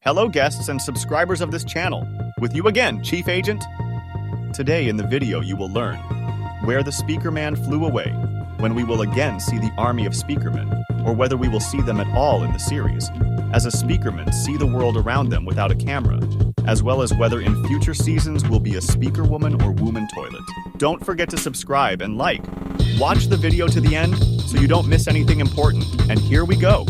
Hello guests and subscribers of this channel. With you again, Chief Agent. Today in the video you will learn where the SpeakerMan flew away, when we will again see the army of SpeakerMan, or whether we will see them at all in the series, as a SpeakerMan see the world around them without a camera, as well as whether in future seasons will be a Speakerwoman or Woman toilet. Don't forget to subscribe and like. Watch the video to the end so you don't miss anything important, and here we go.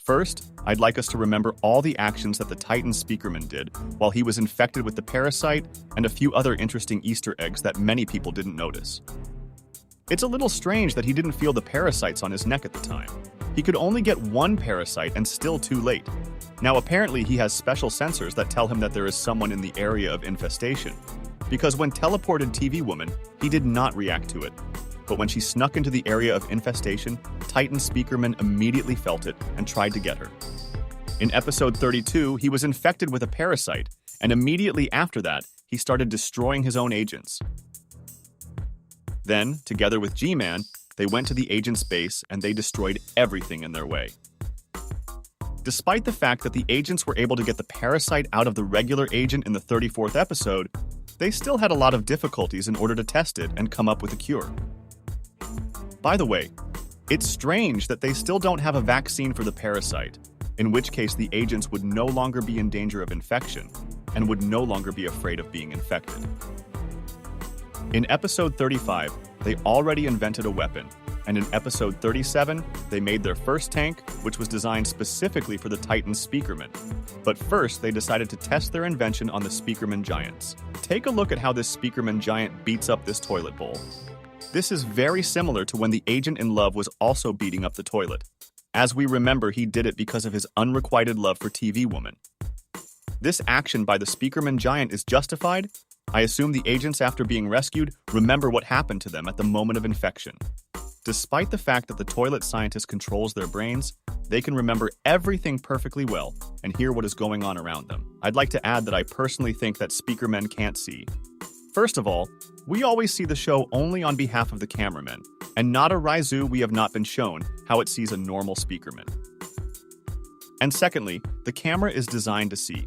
First, I'd like us to remember all the actions that the Titan SpeakerMan did while he was infected with the parasite and a few other interesting Easter eggs that many people didn't notice. It's a little strange that he didn't feel the parasites on his neck at the time. He could only get one parasite and still too late. Now apparently he has special sensors that tell him that there is someone in the area of infestation, because when teleported TV Woman, he did not react to it. But when she snuck into the area of infestation, Titan SpeakerMan immediately felt it and tried to get her. In episode 32, he was infected with a parasite, and immediately after that, he started destroying his own agents. Then, together with G-Man, they went to the agent's base and they destroyed everything in their way. Despite the fact that the agents were able to get the parasite out of the regular agent in the 34th episode, they still had a lot of difficulties in order to test it and come up with a cure. By the way, it's strange that they still don't have a vaccine for the parasite, in which case the agents would no longer be in danger of infection and would no longer be afraid of being infected. In episode 35, they already invented a weapon, and in episode 37, they made their first tank, which was designed specifically for the Titan SpeakerMan. But first, they decided to test their invention on the SpeakerMan giants. Take a look at how this SpeakerMan giant beats up this toilet bowl. This is very similar to when the agent in love was also beating up the toilet. As we remember, he did it because of his unrequited love for TV Woman. This action by the SpeakerMan giant is justified. I assume the agents, after being rescued, remember what happened to them at the moment of infection. Despite the fact that the toilet scientist controls their brains, they can remember everything perfectly well and hear what is going on around them. I'd like to add that I personally think that SpeakerMan can't see. First of all, we always see the show only on behalf of the cameraman, and not a Raizu we have not been shown how it sees a normal SpeakerMan. And secondly, the camera is designed to see,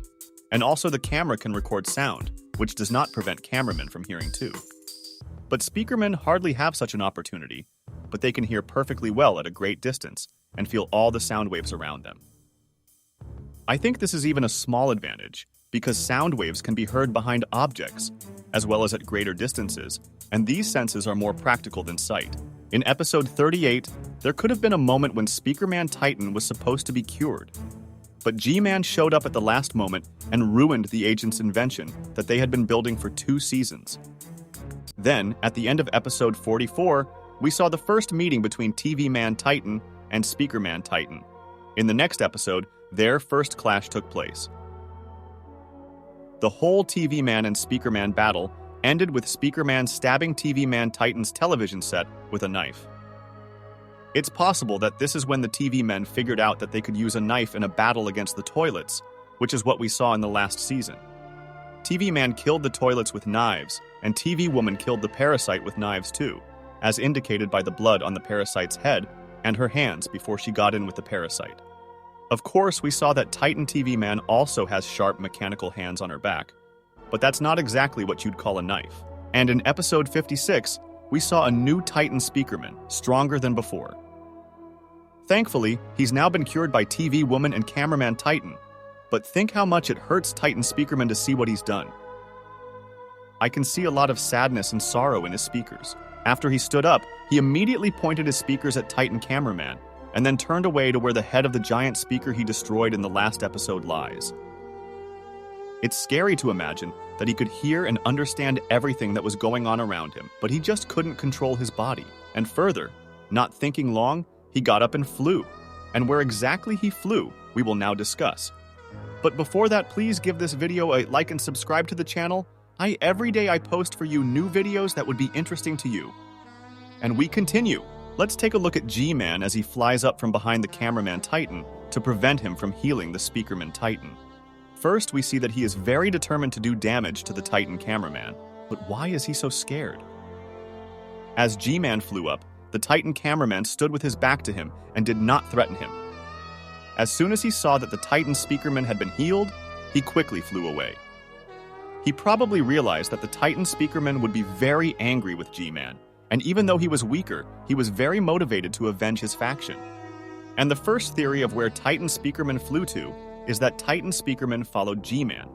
and also the camera can record sound, which does not prevent cameramen from hearing too. But SpeakerMan hardly have such an opportunity, but they can hear perfectly well at a great distance and feel all the sound waves around them. I think this is even a small advantage, because sound waves can be heard behind objects, as well as at greater distances, and these senses are more practical than sight. In episode 38, there could have been a moment when SpeakerMan Titan was supposed to be cured, but G-Man showed up at the last moment and ruined the agent's invention that they had been building for 2 seasons. Then, at the end of episode 44, we saw the first meeting between tvman Titan and SpeakerMan Titan. In the next episode, their first clash took place. The whole tvman and SpeakerMan battle ended with SpeakerMan stabbing tvman Titan's television set with a knife. It's possible that this is when the tvmen figured out that they could use a knife in a battle against the toilets, which is what we saw in the last season. tvman killed the toilets with knives, and TV Woman killed the parasite with knives too, as indicated by the blood on the parasite's head and her hands before she got in with the parasite. Of course, we saw that Titan tvman also has sharp mechanical hands on her back, but that's not exactly what you'd call a knife. And in episode 56, we saw a new Titan SpeakerMan, stronger than before. Thankfully, he's now been cured by TV Woman and Cameraman Titan, but think how much it hurts Titan SpeakerMan to see what he's done. I can see a lot of sadness and sorrow in his speakers. After he stood up, he immediately pointed his speakers at Titan Cameraman, and then turned away to where the head of the giant speaker he destroyed in the last episode lies. It's scary to imagine that he could hear and understand everything that was going on around him, but he just couldn't control his body. And further, not thinking long, he got up and flew. And where exactly he flew, we will now discuss. But before that, please give this video a like and subscribe to the channel. Every day I post for you new videos that would be interesting to you. And we continue. Let's take a look at G-Man as he flies up from behind the Cameraman Titan to prevent him from healing the SpeakerMan Titan. First, we see that he is very determined to do damage to the Titan Cameraman, but why is he so scared? As G-Man flew up, the Titan Cameraman stood with his back to him and did not threaten him. As soon as he saw that the Titan SpeakerMan had been healed, he quickly flew away. He probably realized that the Titan SpeakerMan would be very angry with G-Man, and even though he was weaker, he was very motivated to avenge his faction. And the first theory of where Titan SpeakerMan flew to is that Titan SpeakerMan followed G-Man.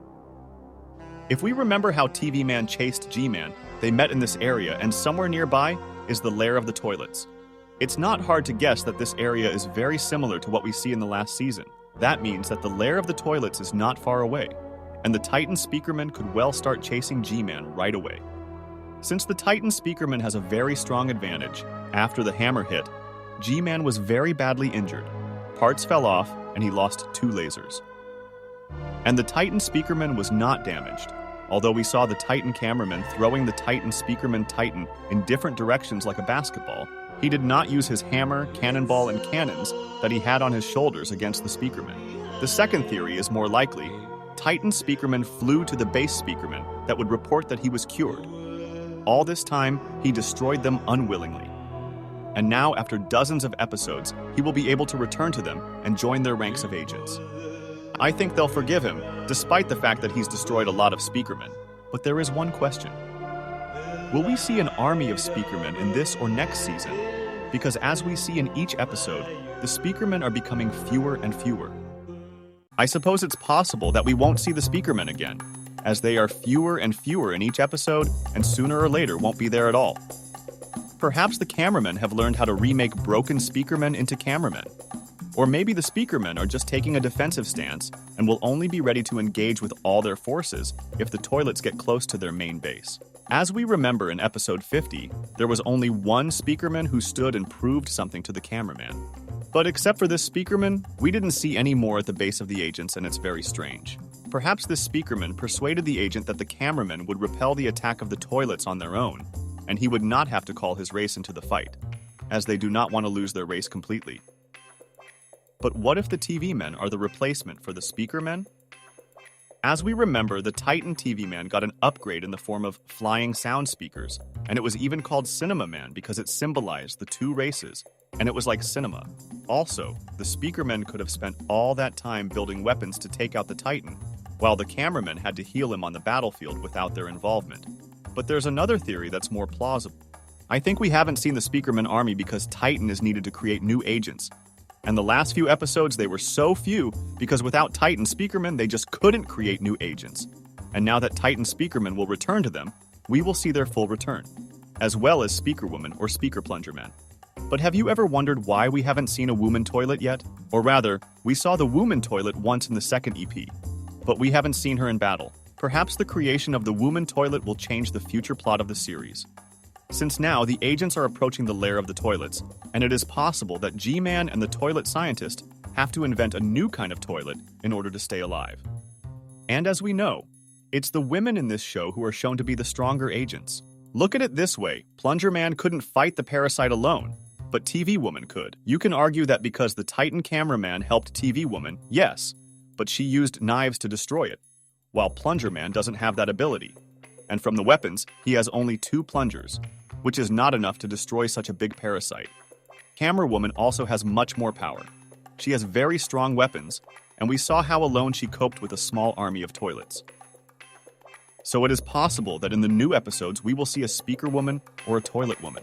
If we remember how tvman chased G-Man, they met in this area, and somewhere nearby is the lair of the toilets. It's not hard to guess that this area is very similar to what we see in the last season. That means that the lair of the toilets is not far away, and the Titan SpeakerMan could well start chasing G-Man right away. Since the Titan SpeakerMan has a very strong advantage, after the hammer hit, G-Man was very badly injured. Parts fell off, and he lost 2 lasers. And the Titan SpeakerMan was not damaged, although we saw the Titan cameraman throwing the Titan SpeakerMan Titan in different directions like a basketball. He did not use his hammer, cannonball, and cannons that he had on his shoulders against the SpeakerMan. The second theory is more likely. Titan SpeakerMan flew to the base SpeakerMan that would report that he was cured. All this time, he destroyed them unwillingly. And now, after dozens of episodes, he will be able to return to them and join their ranks of agents. I think they'll forgive him, despite the fact that he's destroyed a lot of SpeakerMan. But there is one question. Will we see an army of SpeakerMan in this or next season? Because as we see in each episode, the SpeakerMan are becoming fewer and fewer. I suppose it's possible that we won't see the SpeakerMan again, as they are fewer and fewer in each episode and sooner or later won't be there at all. Perhaps the cameramen have learned how to remake broken SpeakerMan into cameramen. Or maybe the SpeakerMan are just taking a defensive stance and will only be ready to engage with all their forces if the toilets get close to their main base. As we remember in episode 50, there was only one SpeakerMan who stood and proved something to the cameraman. But except for this SpeakerMan, we didn't see any more at the base of the agents, and it's very strange. Perhaps this SpeakerMan persuaded the agent that the cameraman would repel the attack of the toilets on their own, and he would not have to call his race into the fight, as they do not want to lose their race completely. But what if the tvmen are the replacement for the SpeakerMan? As we remember, the Titan tvman got an upgrade in the form of flying sound speakers, and it was even called Cinema Man because it symbolized the 2 races, and it was like cinema. Also, the SpeakerMan could have spent all that time building weapons to take out the Titan, while the cameraman had to heal him on the battlefield without their involvement. But there's another theory that's more plausible. I think we haven't seen the SpeakerMan army because Titan is needed to create new agents. And the last few episodes, they were so few because without Titan SpeakerMan, they just couldn't create new agents. And now that Titan SpeakerMan will return to them, we will see their full return, as well as SpeakerWoman or SpeakerPlungerMan. But have you ever wondered why we haven't seen a woman toilet yet? Or rather, we saw the woman toilet once in the second EP, but we haven't seen her in battle. Perhaps the creation of the woman toilet will change the future plot of the series. Since now, the agents are approaching the lair of the toilets, and it is possible that G-Man and the toilet scientist have to invent a new kind of toilet in order to stay alive. And as we know, it's the women in this show who are shown to be the stronger agents. Look at it this way, Plunger Man couldn't fight the parasite alone, but TV Woman could. You can argue that because the Titan cameraman helped TV Woman, yes, but she used knives to destroy it, while Plunger Man doesn't have that ability. And from the weapons, he has only 2 plungers, which is not enough to destroy such a big parasite. Camera Woman also has much more power. She has very strong weapons, and we saw how alone she coped with a small army of toilets. So it is possible that in the new episodes we will see a Speaker Woman or a Toilet Woman.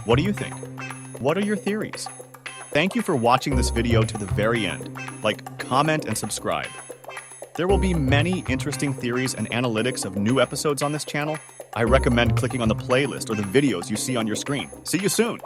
What do you think? What are your theories? Thank you for watching this video to the very end. Like, comment, and subscribe. There will be many interesting theories and analytics of new episodes on this channel. I recommend clicking on the playlist or the videos you see on your screen. See you soon!